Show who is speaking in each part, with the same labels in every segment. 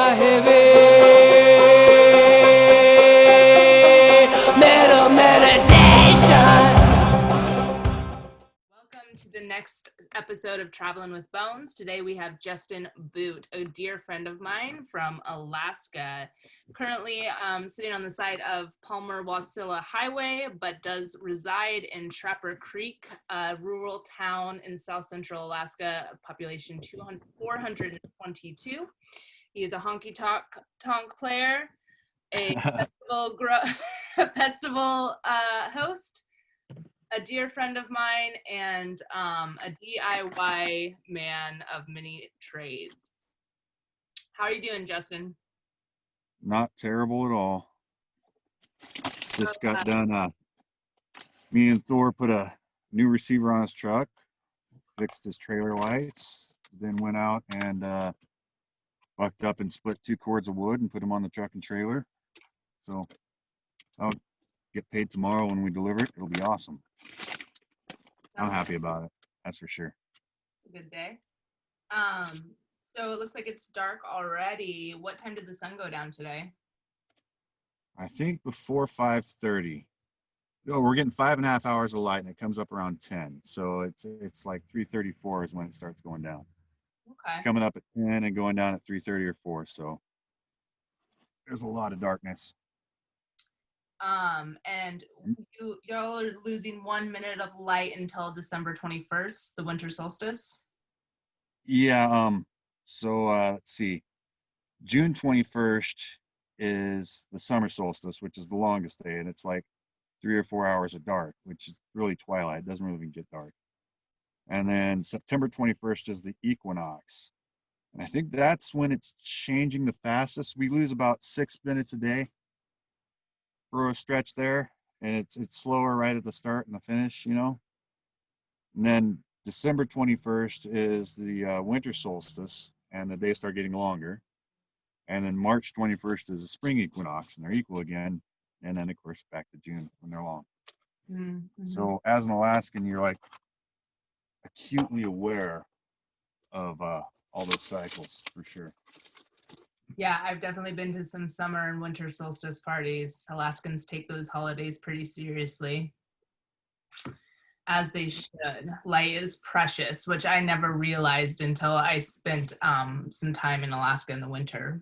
Speaker 1: Metal meditation. Welcome to the next episode of Travelin with Bones. Today we have Justin Boot, a dear friend of mine from Alaska, currently sitting on the side of Palmer-Wasilla Highway, but does reside in Trapper Creek, a rural town in south central Alaska of population 422. He is a honky-tonk player, a festival host, a dear friend of mine, and a DIY man of many trades. How are you doing, Justin?
Speaker 2: Not terrible at all. Just got done. Me and Thor put a new receiver on his truck, fixed his trailer lights, then went out and bucked up and split 2 cords of wood and put them on the truck and trailer. So I'll get paid tomorrow when we deliver it. It'll be awesome. I'm happy about it. That's for sure.
Speaker 1: It's a good day. So it looks like it's dark already. What time did the sun go down today?
Speaker 2: I think before 5:30. No, we're getting 5.5 hours of light, and it comes up around 10. So it's like 3:34 is when it starts going down.
Speaker 1: Okay.
Speaker 2: It's coming up at 10 and going down at 3:30 or 4. So there's a lot of darkness.
Speaker 1: And y'all are losing 1 minute of light until December 21st, the winter solstice.
Speaker 2: Yeah. So let's see. June 21st is the summer solstice, which is the longest day, and it's like 3 or 4 hours of dark, which is really twilight. It doesn't really get dark. And then September 21st is the equinox. And I think that's when it's changing the fastest. We lose about 6 minutes a day for a stretch there, and it's slower right at the start and the finish, you know. And then December 21st is the winter solstice, and the days start getting longer. And then March 21st is the spring equinox, and they're equal again. And then, of course, back to June when they're long.
Speaker 1: Mm-hmm.
Speaker 2: So as an Alaskan, you're like acutely aware of all those cycles for sure.
Speaker 1: Yeah, I've definitely been to some summer and winter solstice parties. Alaskans take those holidays pretty seriously, as they should. Light is precious, which I never realized until I spent some time in Alaska in the winter.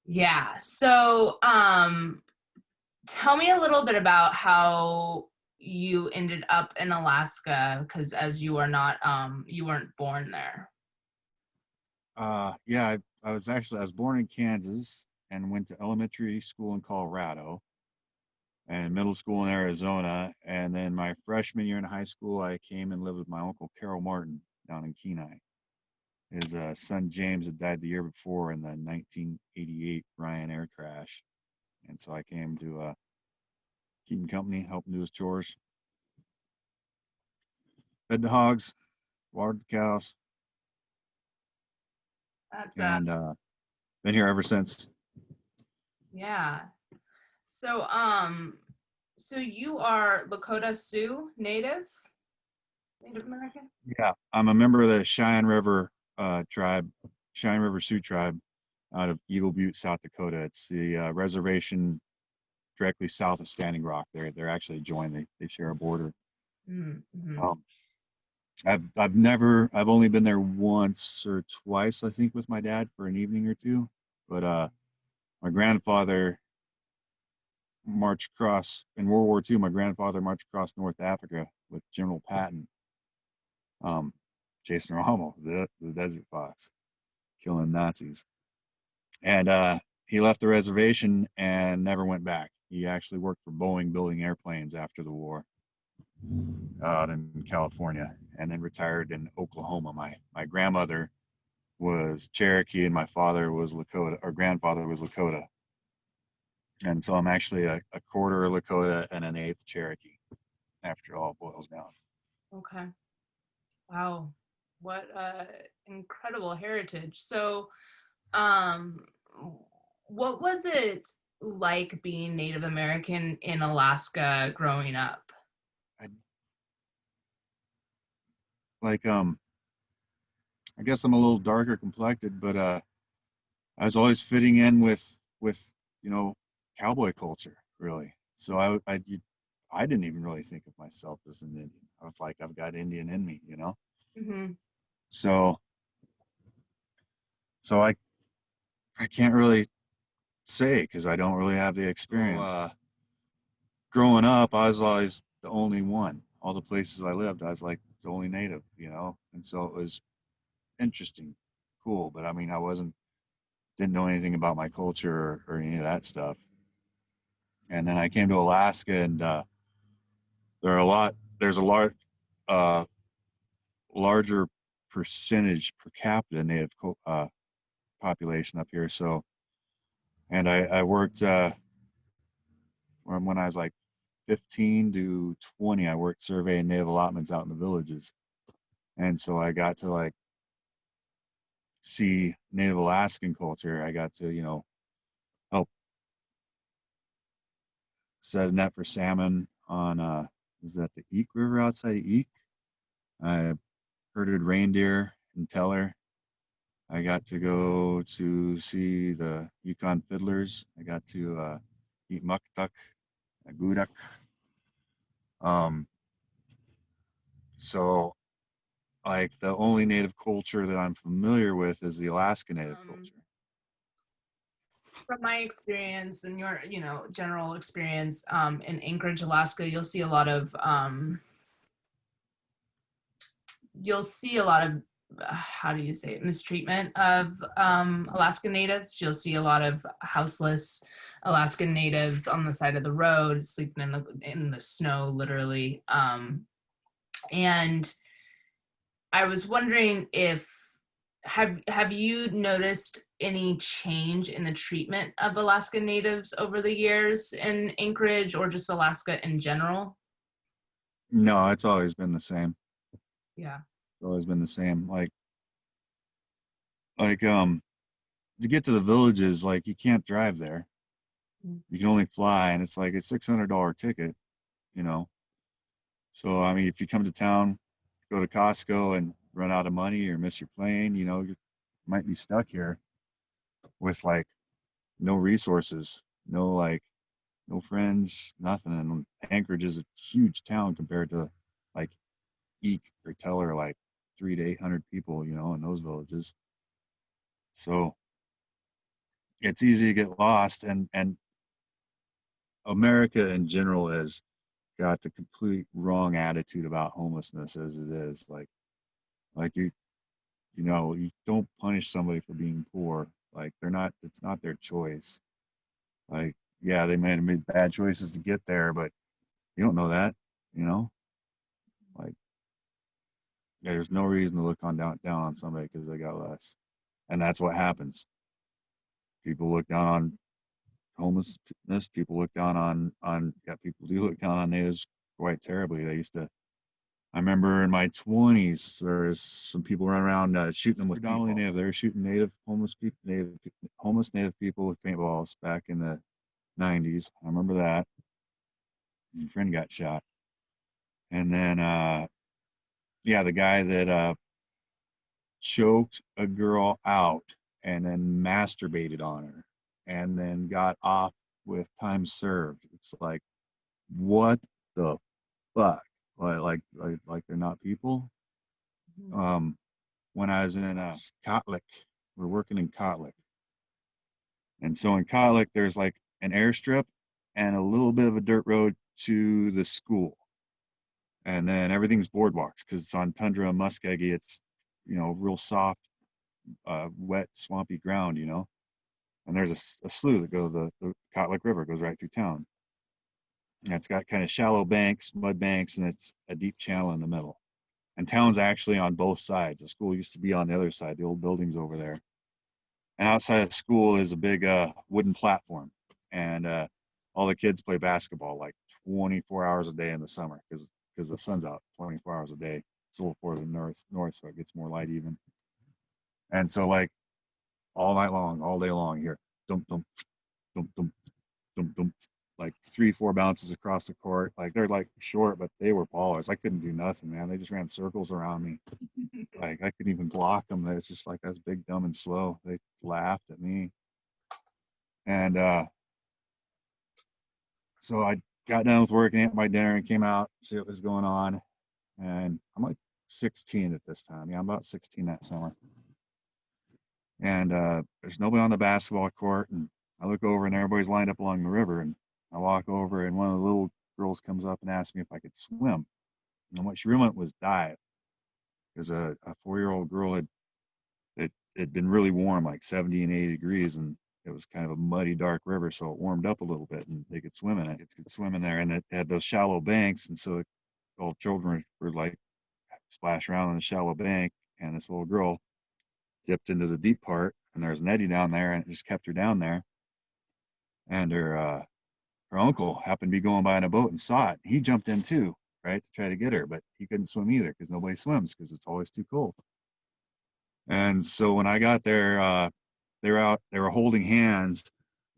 Speaker 1: Yeah, so tell me a little bit about how you ended up in Alaska, because as you are not, you weren't born there.
Speaker 2: Yeah, I was born in Kansas and went to elementary school in Colorado and middle school in Arizona. And then my freshman year in high school, I came and lived with my uncle Carol Martin down in Kenai. His son James had died the year before in the 1988 Ryan air crash, and so I came to keep him company, help him do his chores, fed the hogs, watered the cows,
Speaker 1: That's
Speaker 2: and been here ever since.
Speaker 1: yeah. So so you are Lakota Sioux Native American?
Speaker 2: Yeah, I'm a member of the Cheyenne River tribe, Cheyenne River Sioux tribe, out of Eagle Butte, South Dakota. It's the reservation directly south of Standing Rock. They're actually joined. They share a border.
Speaker 1: Mm-hmm.
Speaker 2: I've only been there once or twice, I think, with my dad for an evening or two. But my grandfather marched across in World War II. My grandfather marched across North Africa with General Patton, chasing Rommel, the Desert Fox, killing Nazis. And he left the reservation and never went back. He actually worked for Boeing building airplanes after the war out in California, and then retired in Oklahoma. My grandmother was Cherokee and my father was Lakota, or grandfather was Lakota. And so I'm actually a quarter Lakota and an eighth Cherokee after all boils down.
Speaker 1: Okay. Wow. What incredible heritage. So what was it like being Native American in Alaska growing up?
Speaker 2: I guess I'm a little darker complected, but I was always fitting in with you know cowboy culture really. So I didn't even really think of myself as an Indian. I was like, I've got Indian in me, you know.
Speaker 1: Hmm.
Speaker 2: So so I can't really say because I don't really have the experience. Growing up, I was always the only one. All the places I lived, I was like the only native, you know. And so it was interesting, cool. But I mean, I wasn't didn't know anything about my culture or any of that stuff. And then I came to Alaska, and there are a lot. There's a uh, larger percentage per capita native population up here. So, and I worked from when I was like 15 to 20. I worked surveying native allotments out in the villages, and so I got to like see Native Alaskan culture. I got to help set a net for salmon on is that the Eek River outside of Eek. I herded reindeer in Teller. I got to go to see the Yukon fiddlers. I got to eat muktuk, gudak. Um, so like the only native culture that I'm familiar with is the Alaskan native
Speaker 1: Um,
Speaker 2: culture.
Speaker 1: from my experience and your, general experience in Anchorage, Alaska, you'll see a lot of how do you say it, mistreatment of Alaskan natives. You'll see a lot of houseless Alaskan natives on the side of the road, sleeping in the snow, literally. And I was wondering if have you noticed any change in the treatment of Alaskan natives over the years in Anchorage or just Alaska in general?
Speaker 2: No, it's always been the same.
Speaker 1: Yeah.
Speaker 2: It's always been the same. Like to get to the villages, like you can't drive there. You can only fly, and it's like a $600 ticket, you know. So I mean, if you come to town, go to Costco and run out of money or miss your plane, you might be stuck here with like no resources, no friends, nothing. And Anchorage is a huge town compared to like Eek or Teller, like 300 to 800 people, in those villages. So it's easy to get lost, and America in general has got the complete wrong attitude about homelessness as it is. Like you don't punish somebody for being poor. Like it's not their choice. Like, yeah, they might have made bad choices to get there, but you don't know that, you know? Like, yeah, there's no reason to look down on somebody because they got less. And that's what happens. People look down on homelessness, people look down yeah, people do look down on natives quite terribly. I remember in my 20s, there was some people running around shooting them with predominantly native. They were shooting native homeless people, homeless native people with paintballs back in the 90s. I remember that. My friend got shot, and then yeah, the guy that choked a girl out and then masturbated on her, and then got off with time served. It's like, what the fuck? Like they're not people.
Speaker 1: Mhm.
Speaker 2: Um, when I was in Kotlik. We're working in Kotlik. And so in Kotlik, there's like an airstrip and a little bit of a dirt road to the school. And then everything's boardwalks because it's on tundra and muskegee. It's, real soft, wet, swampy ground. And there's a slough that goes, the Kotlik River goes right through town. And it's got kind of shallow banks, mud banks, and it's a deep channel in the middle. And town's actually on both sides. The school used to be on the other side, the old building's over there. And outside of the school is a big wooden platform, and all the kids play basketball like 24 hours a day in the summer because the sun's out 24 hours a day. It's a little further north, so it gets more light even. And so like all night long, all day long here, dum dum dum dum dum dum. like 3-4 bounces across the court. Like they're like short, but they were ballers. I couldn't do nothing, man. They just ran circles around me. Like I couldn't even block them. It's just like I was big, dumb, and slow. They laughed at me. And so I got done with work and ate my dinner and came out to see what was going on. And I'm like 16 at this time. Yeah, I'm about 16 that summer. And there's nobody on the basketball court. And I look over and everybody's lined up along the river. And I walk over and one of the little girls comes up and asks me if I could swim. And what she really meant was dive. Because a 4-year-old girl had been really warm, like 70 and 80 degrees. And it was kind of a muddy, dark river. So it warmed up a little bit and they could swim in it. It could swim in there. And it had those shallow banks. And so all children were like splash around on the shallow bank. And this little girl dipped into the deep part, and there's an eddy down there, and it just kept her down there. And her uncle happened to be going by in a boat and saw it. He jumped in too, right, to try to get her, but he couldn't swim either because nobody swims because it's always too cold. And so when I got there, they were holding hands,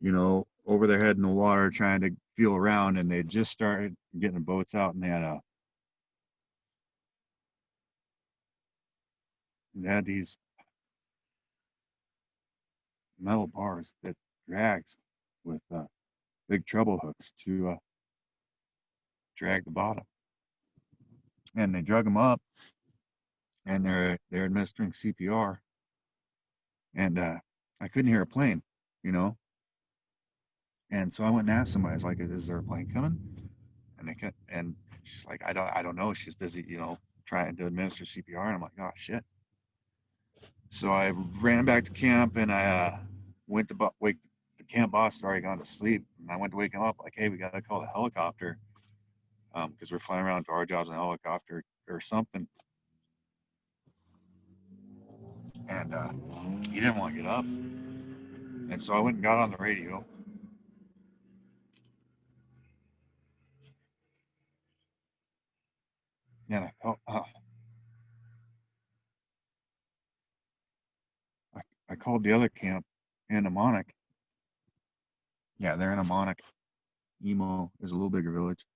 Speaker 2: over their head in the water, trying to feel around, and they just started getting the boats out, and they had these metal bars that drags with big treble hooks to drag the bottom. And they drug them up, and they're administering CPR. And I couldn't hear a plane, you know. And so I went and asked somebody. I was like, "Is there a plane coming?" And she's like, "I don't know. She's busy, trying to administer CPR." And I'm like, "Oh shit." So I ran back to camp, and I went to wake the camp boss had already gone to sleep, and I went to wake him up like, "Hey, we got to call the helicopter because we're flying around to our jobs in a helicopter or something." And he didn't want to get up, and so I went and got on the radio. And I called the other camp in Amonic. Yeah, they're in Amonic. Emo is a little bigger village.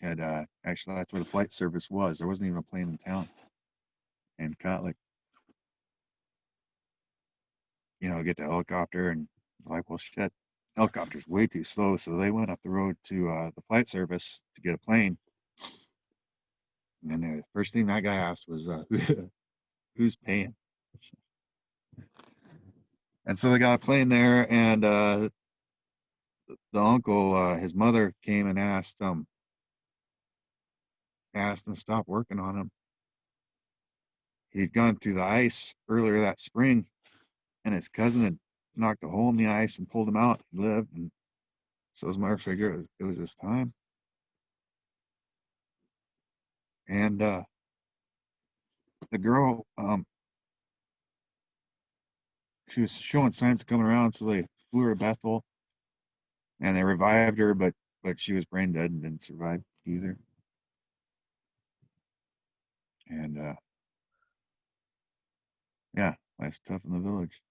Speaker 2: And actually, that's where the flight service was. There wasn't even a plane in town. And Kotlik, get the helicopter, and like, well, shit, helicopter's way too slow. So they went up the road to the flight service to get a plane. And the first thing that guy asked was, who's paying? And so they got a plane there, and the uncle, his mother came and asked him to stop working on him. He'd gone through the ice earlier that spring, and his cousin had knocked a hole in the ice and pulled him out. He lived, and so his mother figured it was his time. And the girl, she was showing signs of coming around, so they flew her to Bethel, and they revived her, but she was brain dead and didn't survive either. And yeah, life's tough in the village.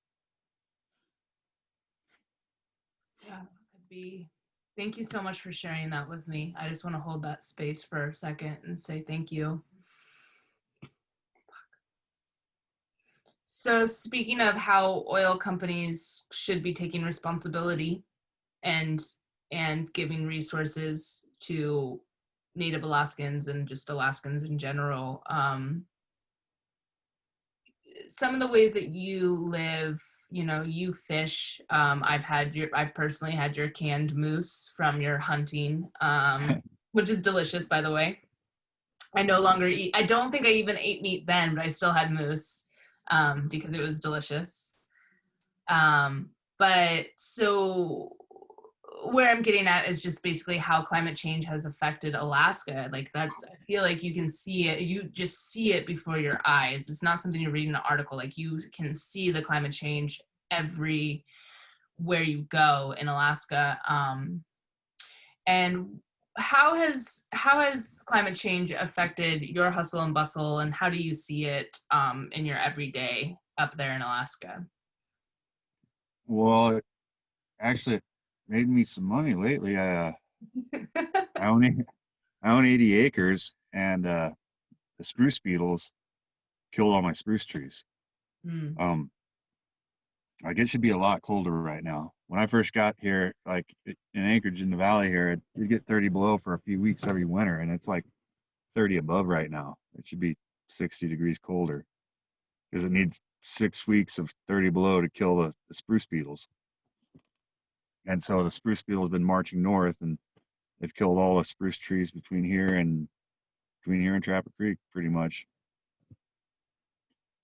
Speaker 1: Yeah, could be. Thank you so much for sharing that with me. I just want to hold that space for a second and say thank you. So speaking of how oil companies should be taking responsibility and giving resources to Native Alaskans and just Alaskans in general, some of the ways that you live, you fish. I've personally had your canned moose from your hunting, which is delicious, by the way. I no longer eat. I don't think I even ate meat then, but I still had moose because it was delicious. But so where I'm getting at is just basically how climate change has affected Alaska. Like I feel like you can see it, you just see it before your eyes. It's not something you read in an article. Like you can see the climate change everywhere you go in Alaska. And how has climate change affected your hustle and bustle, and how do you see it in your everyday up there in Alaska?
Speaker 2: Well, actually, made me some money lately. I own I own 80 acres, and the spruce beetles killed all my spruce trees.
Speaker 1: Mm,
Speaker 2: Um, like it should be a lot colder right now. When I first got here, like in Anchorage in the valley here, you get 30 below for a few weeks every winter, and it's like 30 above right now. It should be 60 degrees colder because it needs 6 weeks of 30 below to kill the spruce beetles. And so the spruce beetle has been marching north, and they've killed all the spruce trees between here and Trapper Creek, pretty much.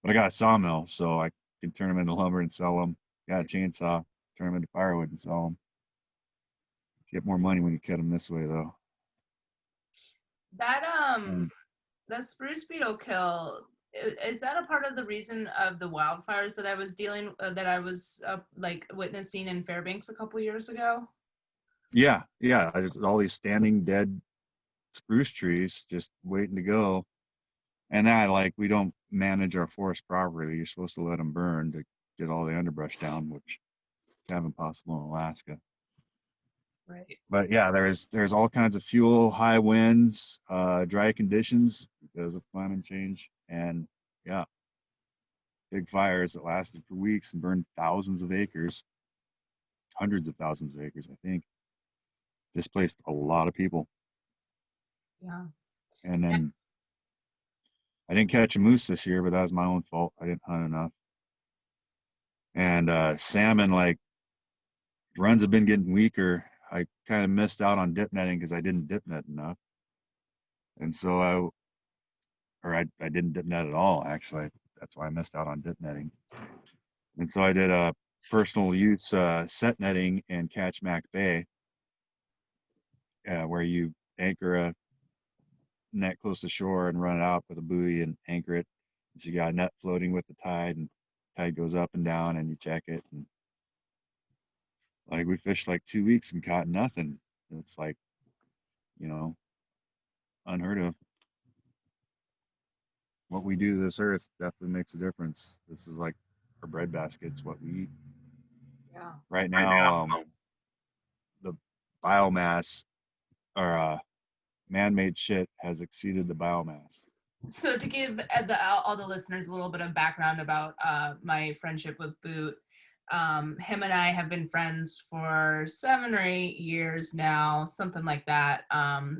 Speaker 2: But I got a sawmill, so I can turn them into lumber and sell them. Got a chainsaw, turn them into firewood and sell them. Get more money when you cut them this way, though.
Speaker 1: that
Speaker 2: And
Speaker 1: the spruce beetle kill, is that a part of the reason of the wildfires that I was like witnessing in Fairbanks a couple years ago?
Speaker 2: yeah, yeah, there's all these standing dead spruce trees just waiting to go. And that, like, we don't manage our forest properly. You're supposed to let them burn to get all the underbrush down, which is kind of impossible in Alaska.
Speaker 1: Right.
Speaker 2: But yeah, there's all kinds of fuel, high winds, dry conditions because of climate change, and yeah, big fires that lasted for weeks and burned thousands of acres, hundreds of thousands of acres, I think, displaced a lot of people.
Speaker 1: Yeah.
Speaker 2: And then I didn't catch a moose this year, but that was my own fault. I didn't hunt enough. And salmon, like runs have been getting weaker. I kind of missed out on dip netting because I didn't dip net enough, and so I didn't dip net at all. Actually, that's why I missed out on dip netting. And so I did a personal use set netting in Catchmack Bay, where you anchor a net close to shore and run it out with a buoy and anchor it. So you got a net floating with the tide, and tide goes up and down, and you check it. And like we fished like 2 weeks and caught nothing. It's like, you know, unheard of. What we do to this earth definitely makes a difference. This is like our bread baskets, what we eat.
Speaker 1: Yeah.
Speaker 2: Right now, the biomass or man-made shit has exceeded the biomass.
Speaker 1: So to give all the listeners a little bit of background about my friendship with Boot, him and I have been friends for 7 or 8 years now, something like that.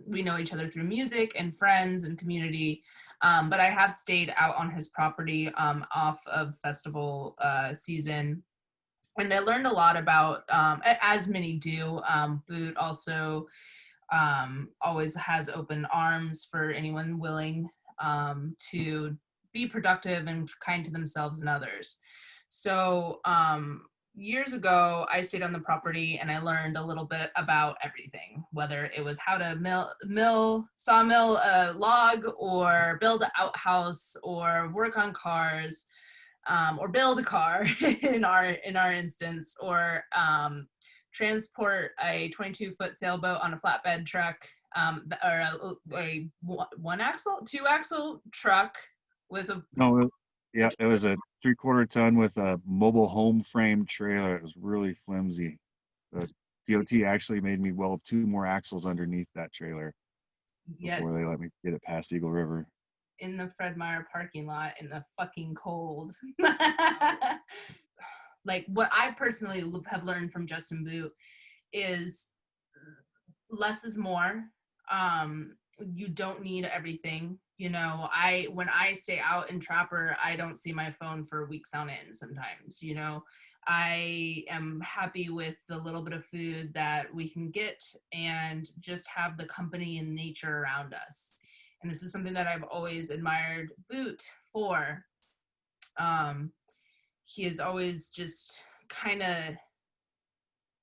Speaker 1: We know each other through music and friends and community, but I have stayed out on his property off of festival season. And I learned a lot about, as many do. Boot also always has open arms for anyone willing to be productive and kind to themselves and others. So years ago, I stayed on the property and I learned a little bit about everything, whether it was how to sawmill a log, or build an outhouse, or work on cars, or build a car in our instance, or transport a 22-foot sailboat on a flatbed truck, or a one axle, two axle truck with a
Speaker 2: No, yeah,
Speaker 1: which
Speaker 2: it was a 3/4 ton with a mobile home frame trailer. It was really flimsy. The DOT actually made me weld two more axles underneath that trailer
Speaker 1: yes,
Speaker 2: before they let me get it past Eagle River.
Speaker 1: in the Fred Meyer parking lot in the fucking cold. Like what I personally have learned from Justin Boot is less is more. You don't need everything. When I stay out in Trapper, I don't see my phone for weeks on end sometimes. I am happy with the little bit of food that we can get and just have the company and nature around us. And this is something that I've always admired Boot for. Um, he has always just kind of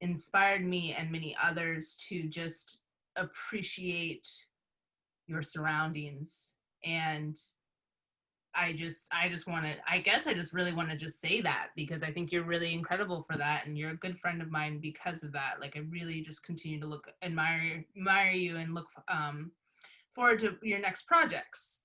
Speaker 1: inspired me and many others to just appreciate your surroundings. And I just want to, I guess I just really want to just say that, because I think you're really incredible for that, and you're a good friend of mine because of that. Like, I really just continue to admire you, and look forward to your next projects.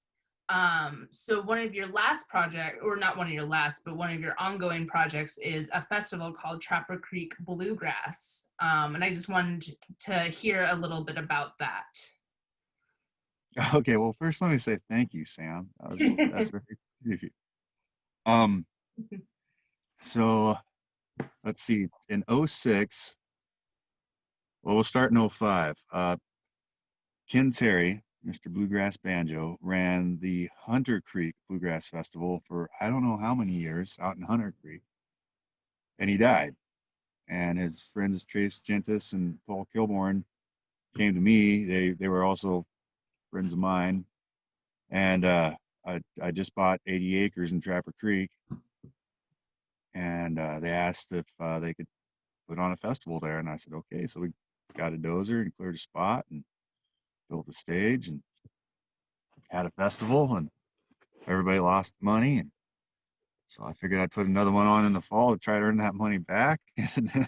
Speaker 1: So one of your last project, or not one of your last, but one of your ongoing projects is a festival called Trapper Creek Bluegrass. And I just wanted to hear a little bit about that.
Speaker 2: Okay, well, first let me say thank you, Sam. That's very good of you. Um, so let's see. In '06, well, we'll start in '05. Ken Terry, Mr. Bluegrass Banjo, ran the Hunter Creek Bluegrass Festival for I don't know how many years out in Hunter Creek, and he died. And his friends Trace Gentis and Paul Kilborn came to me. They were also friends of mine, and I just bought 80 acres in Trapper Creek, and they asked if they could put on a festival there, and I said okay. So we got a dozer and cleared a spot and built a stage and had a festival, and everybody lost money, and so I figured I'd put another one on in the fall to try to earn that money back, and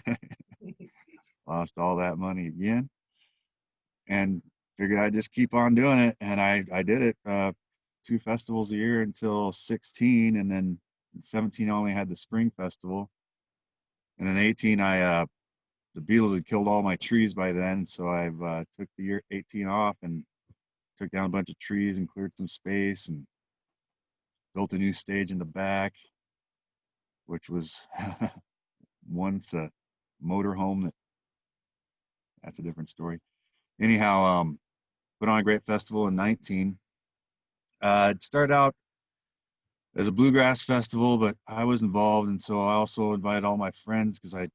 Speaker 2: lost all that money again, and figured I'd just keep on doing it, and I did it 2 festivals a year until 16, and then 17 I only had the spring festival, and then 18 the beetles had killed all my trees by then, so I've took the year 18 off and took down a bunch of trees and cleared some space and built a new stage in the back, which was once a motor home. That's a different story. Anyhow, put on a great festival in 19. It started out as a bluegrass festival, but I was involved, and so I also invited all my friends because I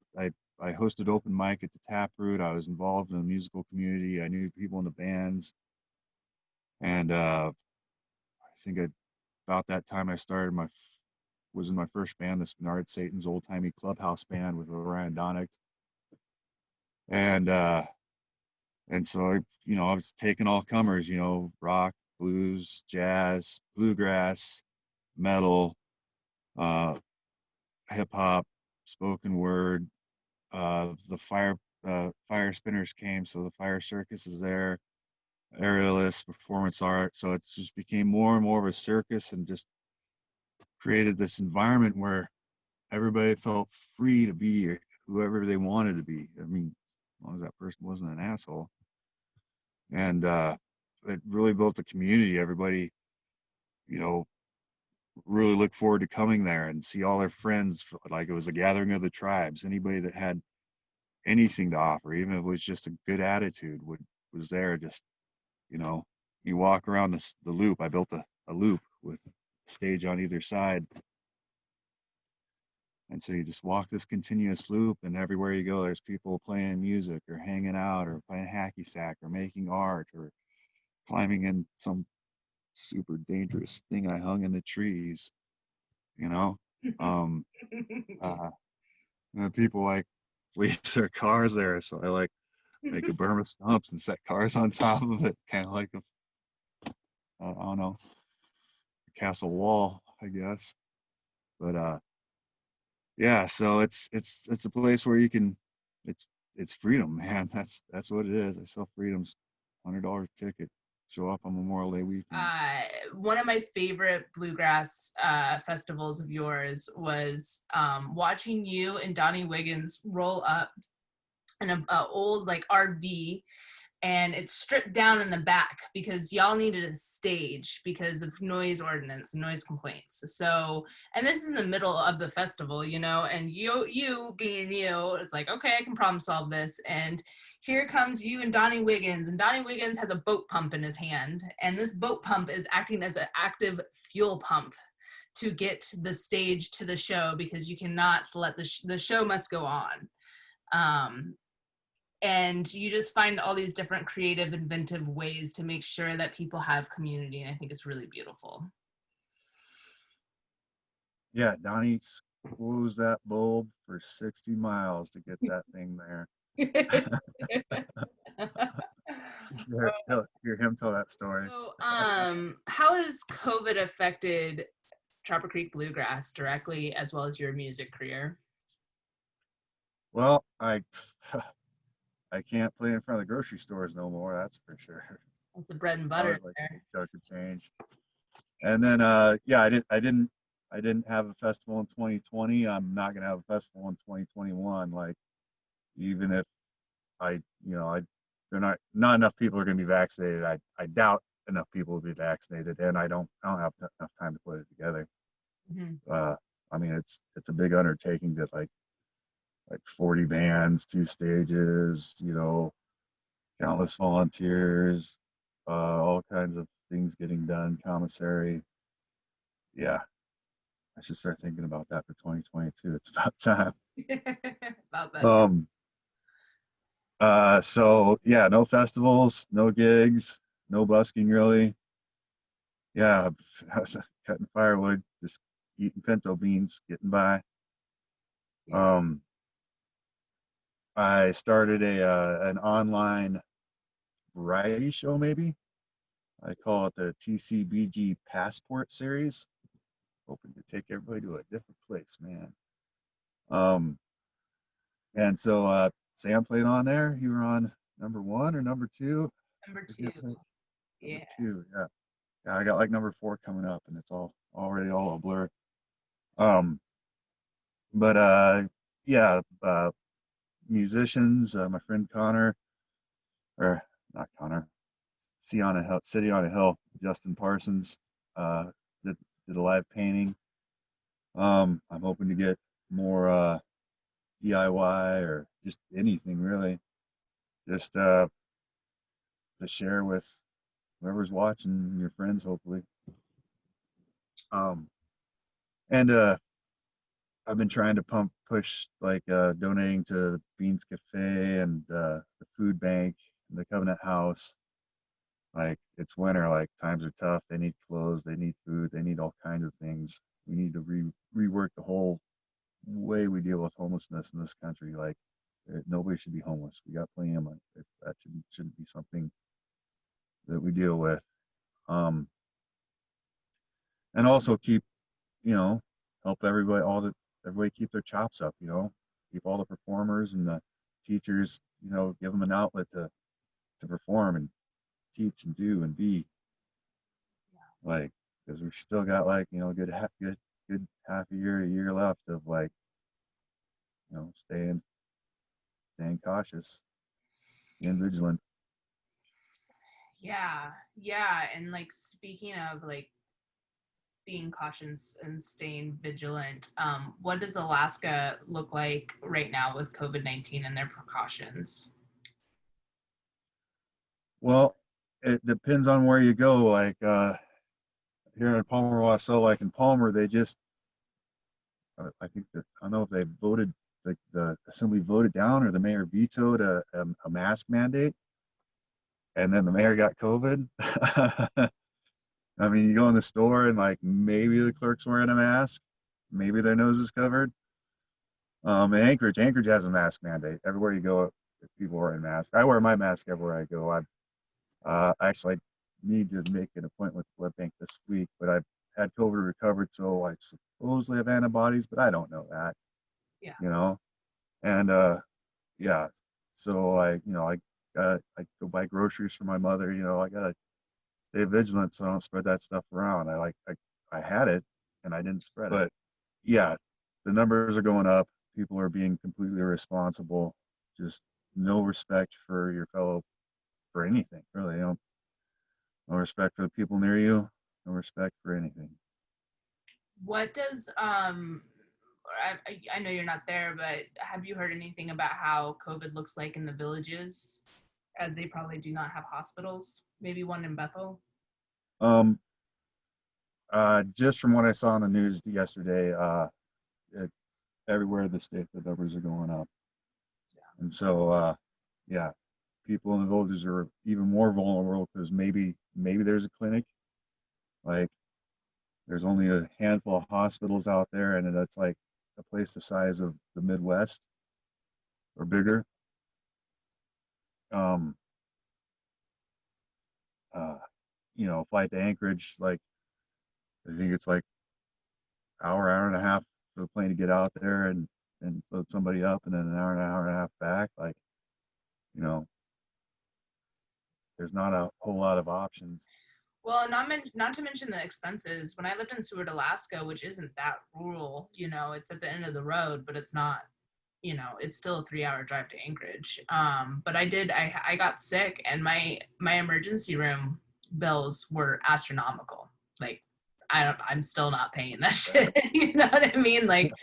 Speaker 2: hosted open mic at the Taproot. I was involved in the musical community. I knew people in the bands, and I think about that time I started was in my first band, the Bernard Satan's old timey clubhouse band with Orion Donick, and so I was taking all comers, rock, blues, jazz, bluegrass, metal, uh, hip hop, spoken word. The fire spinners came, so the fire circus is there, aerialists, performance art. So it just became more and more of a circus, and just created this environment where everybody felt free to be whoever they wanted to be. I mean, as long as that person wasn't an asshole. And it really built a community. Everybody, you know, really looked forward to coming there and see all their friends, like it was a gathering of the tribes. Anybody that had anything to offer, even if it was just a good attitude, was there. Just, you know, you walk around the loop. I built a loop with a stage on either side. And so you just walk this continuous loop, and everywhere you go, there's people playing music or hanging out or playing hacky sack or making art or climbing in some super dangerous thing I hung in the trees, you know. Um, uh, and people like leave their cars there, so I like make a berm of stumps and set cars on top of it, kind of like I don't know, a castle wall, I guess. But yeah, so it's a place where you can, it's it's freedom, man. That's what it is. I sell freedoms, $100 ticket. Show up on Memorial Day weekend.
Speaker 1: One of my favorite bluegrass festivals of yours was watching you and Donnie Wiggins roll up in a old like RV, and it's stripped down in the back because y'all needed a stage because of noise ordinance and noise complaints. So, and this is in the middle of the festival, and you being you, it's like, okay, I can problem solve this. And here comes you and Donnie Wiggins, and Donnie Wiggins has a boat pump in his hand, and this boat pump is acting as an active fuel pump to get the stage to the show, because you cannot let the show must go on. Um, and you just find all these different creative, inventive ways to make sure that people have community, and I think it's really beautiful.
Speaker 2: Yeah, Donnie screws that bulb for 60 miles to get that thing there. Hear him tell that story.
Speaker 1: So, how has COVID affected Trapper Creek Bluegrass directly, as well as your music career?
Speaker 2: Well, I can't play in front of the grocery stores no more. That's for sure.
Speaker 1: That's the bread and
Speaker 2: That
Speaker 1: butter
Speaker 2: was like a
Speaker 1: there.
Speaker 2: big chunk of change. And then yeah, I didn't have a festival in 2020. I'm not gonna have a festival in 2021. Like even if I you know I they're not enough people are gonna be vaccinated. I doubt enough people will be vaccinated, and I don't have enough time to put it together.
Speaker 1: Mhm.
Speaker 2: Uh, I mean it's a big undertaking that like 40 bands, two stages, countless volunteers, all kinds of things getting done, commissary. Yeah, I should start thinking about that for 2022. It's about time.
Speaker 1: About that time.
Speaker 2: Um, so yeah, no festivals, no gigs, no busking really. Yeah, I was cutting firewood, just eating pinto beans, getting by.
Speaker 1: Yeah.
Speaker 2: Um, I started an online variety show, maybe. I call it the TCBG Passport Series. Hoping to take everybody to a different place, man. Um, and so Sam played on there. You were on number one or number two?
Speaker 1: Number
Speaker 2: Forget
Speaker 1: two.
Speaker 2: what, number
Speaker 1: Yeah.
Speaker 2: two. Yeah, yeah. I got like number four coming up, and it's all already all a blur. Um, but yeah, musicians. My friend Connor, or not Connor, City on a Hill. Justin Parsons uh, did did a live painting. I'm hoping to get more DIY or just anything really, just to share with whoever's watching, your friends, hopefully. Um, and I've been trying to push like donating to Beans Cafe and the food bank and the Covenant House. Like it's winter, like times are tough. They need clothes, they need food, they need all kinds of things. We need to rework the whole way we deal with homelessness in this country. Like nobody should be homeless. We got plenty of money. That shouldn't be something that we deal with. Um, and also keep, you know, help everybody keep their chops up. Keep all the performers and the teachers, give them an outlet to perform and teach and do and be like, because we've still got like good half a year left of like staying cautious, being vigilant.
Speaker 1: Yeah. Yeah. And like speaking of like being cautious and staying vigilant, what does Alaska look like right now with COVID-19 and their precautions?
Speaker 2: Well, it depends on where you go. Like here in Palmer, Wassail, like in Palmer, they just I think that I don't know if they voted like the assembly voted down or the mayor vetoed a mask mandate, and then the mayor got COVID. I mean, you go in the store and like maybe the clerk's wearing a mask, maybe their nose is covered. Anchorage has a mask mandate everywhere you go. People are wearing masks. I wear my mask everywhere I go. Actually need to make an appointment with the blood bank this week, but I've had COVID recovered, so I supposedly have antibodies, but I don't know that,
Speaker 1: Yeah.
Speaker 2: you know. And yeah, so I go buy groceries for my mother. I gotta stay vigilant so I don't spread that stuff around. I had it and I didn't spread it. But yeah, the numbers are going up. People are being completely irresponsible. Just no respect for your fellow for anything, really. No respect for the people near you. No respect for anything.
Speaker 1: What does I know you're not there, but have you heard anything about how COVID looks like in the villages, as they probably do not have hospitals? Maybe one in Bethel.
Speaker 2: Um, just from what I saw on the news yesterday, it's everywhere in the state the numbers are going up, and so yeah, people in the villages are even more vulnerable because maybe there's a clinic. Like there's only a handful of hospitals out there, and that's like a place the size of the Midwest or bigger. Um, uh, flight to Anchorage, like I think it's like hour and a half for the plane to get out there and load somebody up, and then an hour and a half back. Like you know, there's not a whole lot of options.
Speaker 1: Well, not to mention the expenses. When I lived in Seward, Alaska, which isn't that rural, it's at the end of the road, but it's not, it's still a 3-hour drive to Anchorage. But I got sick, and my emergency room bills were astronomical. Like, I'm still not paying that shit. You know what I mean? Like,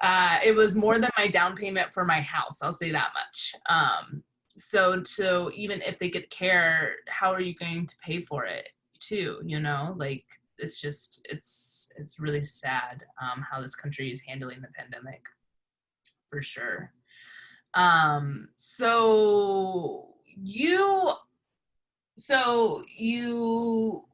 Speaker 1: it was more than my down payment for my house. I'll say that much. So even if they get care, how are you going to pay for it too? Like, it's really sad, how this country is handling the pandemic, for sure. So you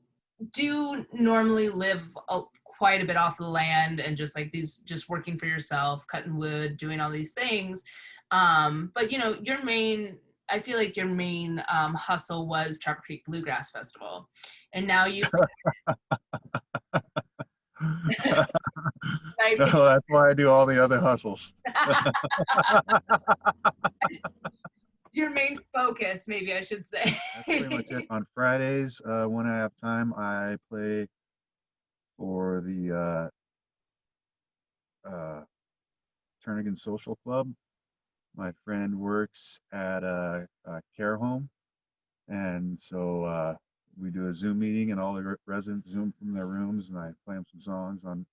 Speaker 1: do normally live quite a bit off the land, and just like these, just working for yourself, cutting wood, doing all these things. But I feel like your main hustle was Trapper Creek Bluegrass Festival, and now you've
Speaker 2: No, that's why I do all the other hustles.
Speaker 1: your main focus, maybe I should say.
Speaker 2: That's pretty much it. On Fridays, when I have time, I play for the uh, Turnigan Social Club. My friend works at a care home, and so we do a Zoom meeting, and all the residents Zoom from their rooms, and I play them some songs on.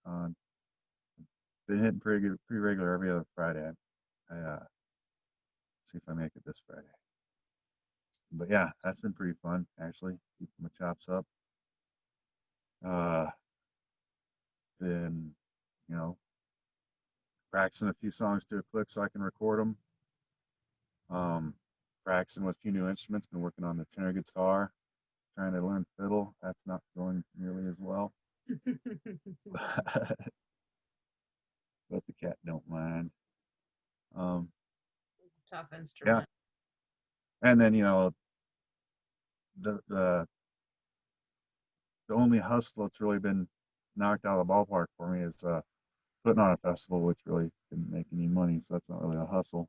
Speaker 2: Been hitting pretty regular every other Friday. I see if I make it this Friday. But yeah, that's been pretty fun actually. Keeping my chops up. Uh, been, you know, practicing a few songs to a click so I can record them. Practicing with a few new instruments. Been working on the tenor guitar, trying to learn fiddle. That's not going nearly as well, but the cat don't mind. Um,
Speaker 1: It's a tough
Speaker 2: yeah,
Speaker 1: instrument.
Speaker 2: and then the the only hustle that's really been knocked out of the ballpark for me is putting on a festival, which really didn't make any money, so that's not really a hustle.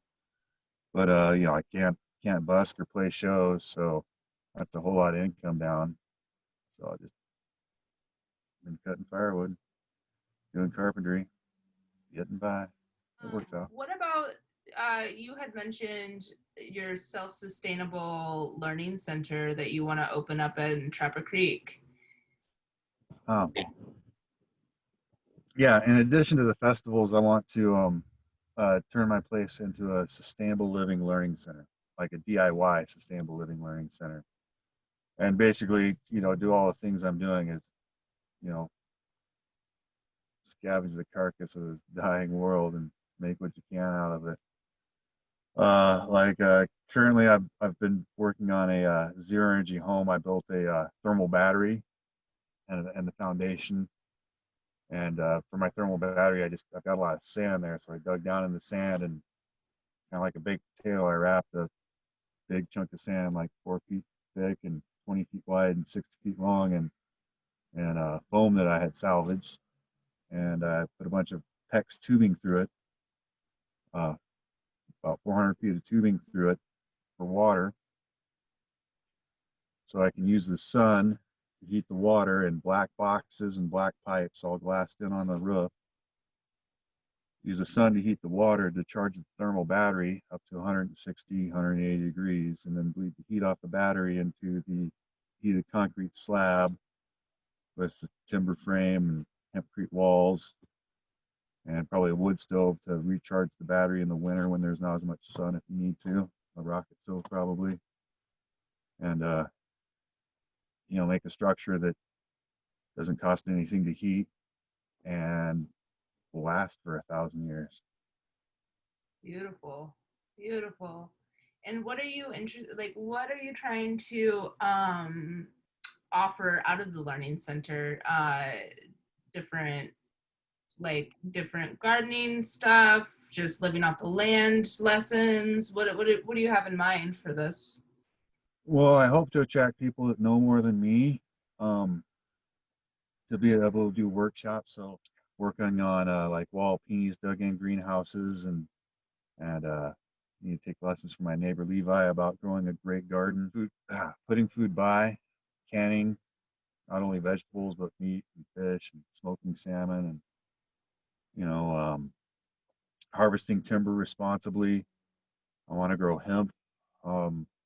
Speaker 2: But I can't busk or play shows, so that's a whole lot of income down. So I just been cutting firewood, doing carpentry, getting by. It works out.
Speaker 1: What about, you had mentioned your self-sustainable learning center that you want to open up in Trapper Creek?
Speaker 2: Um, yeah, in addition to the festivals, I want to turn my place into a sustainable living learning center, like a DIY sustainable living learning center. And basically, do all the things I'm doing is, you know, scavenge the carcass of this dying world and make what you can out of it. Currently, I've been working on a zero energy home. I built a thermal battery and the foundation. And for my thermal battery, I've got a lot of sand there, so I dug down in the sand and kind of like a baked potato, I wrapped a big chunk of sand, like 4 feet thick and 20 feet wide and 60 feet long, and foam that I had salvaged, and I put a bunch of PEX tubing through it, uh, about 400 feet of tubing through it for water, so I can use the sun to heat the water in black boxes and black pipes all glassed in on the roof. Use the sun to heat the water to charge the thermal battery up to 160, 180 degrees, and then bleed the heat off the battery into the heated concrete slab with the timber frame and hempcrete walls, and probably a wood stove to recharge the battery in the winter when there's not as much sun if you need to. A rocket stove probably, and make a structure that doesn't cost anything to heat and will last for 1,000 years.
Speaker 1: Beautiful, beautiful. And what are you interested? Like, what are you trying to offer out of the learning center? Different different gardening stuff, just living off the land lessons. What do you have in mind for this?
Speaker 2: Well, I hope to attract people that know more than me, um, to be able to do workshops. So working on like wall peas, dug-in greenhouses, and need to take lessons from my neighbor Levi about growing a great garden, food, putting food by, canning, not only vegetables but meat and fish and smoking salmon and you know harvesting timber responsibly. I want to grow hemp.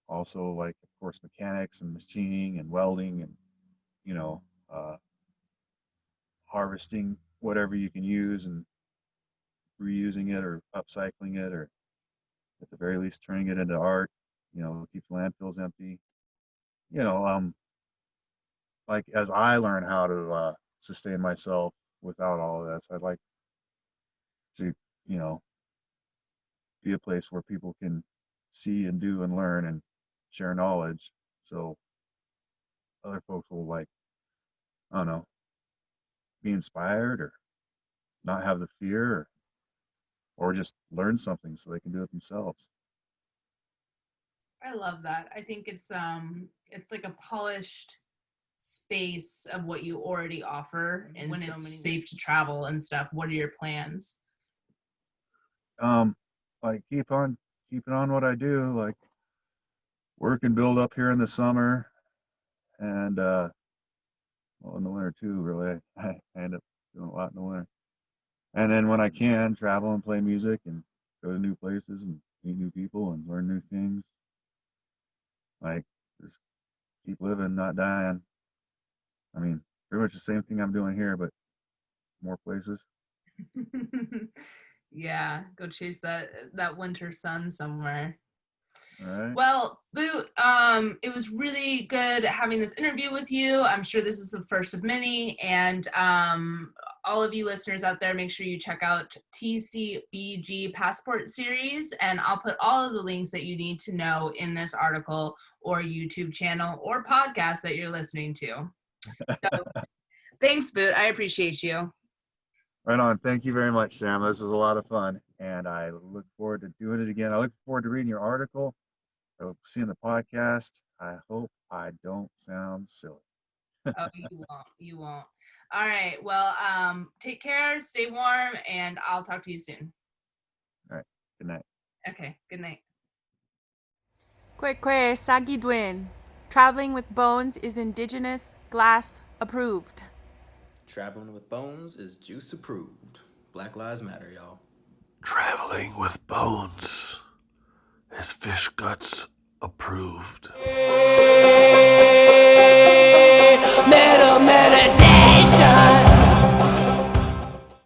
Speaker 2: Also, like of course, mechanics and machining and welding and you know uh, harvesting whatever you can use and reusing it or upcycling it or at the very least turning it into art. Keeps landfills empty. You know, like as I learn how to sustain myself without all of this, I'd like to, you know, be a place where people can see and do and learn and share knowledge. So other folks will like, I don't know, be inspired or not have the fear or just learn something so they can do it themselves.
Speaker 1: I love that. I think it's like a polished space of what you already offer, and when it's safe to travel and stuff. What are your plans?
Speaker 2: Um, like keeping on what I do, like work and build up here in the summer and well in the winter too, really. I end up doing a lot in the winter. And then when I can, travel and play music and go to new places and meet new people and learn new things. Like just keep living, not dying. I mean, pretty much the same thing I'm doing here, but more places.
Speaker 1: Yeah, go chase that winter sun somewhere.
Speaker 2: All right.
Speaker 1: Well, Boot, it was really good having this interview with you. I'm sure this is the first of many, and all of you listeners out there, make sure you check out TCBG Passport Series, and I'll put all of the links that you need to know in this article or YouTube channel or podcast that you're listening to. So, thanks, Boot. I appreciate you.
Speaker 2: Right on. Thank you very much, Sam. This is a lot of fun, and I look forward to doing it again. I look forward to reading your article. I hope seeing the podcast. I hope I don't sound silly.
Speaker 1: Oh, you won't. You won't. All right. Well, take care, stay warm, and I'll talk to you soon.
Speaker 2: All right. Good night.
Speaker 1: Okay. Good night.
Speaker 3: Kwekwe Sagidwin. Traveling with Bones is Indigenous Glass approved.
Speaker 4: Traveling with Bones is juice approved. Black Lives Matter, y'all.
Speaker 5: Traveling with Bones is Fish Guts approved.
Speaker 6: Meditation.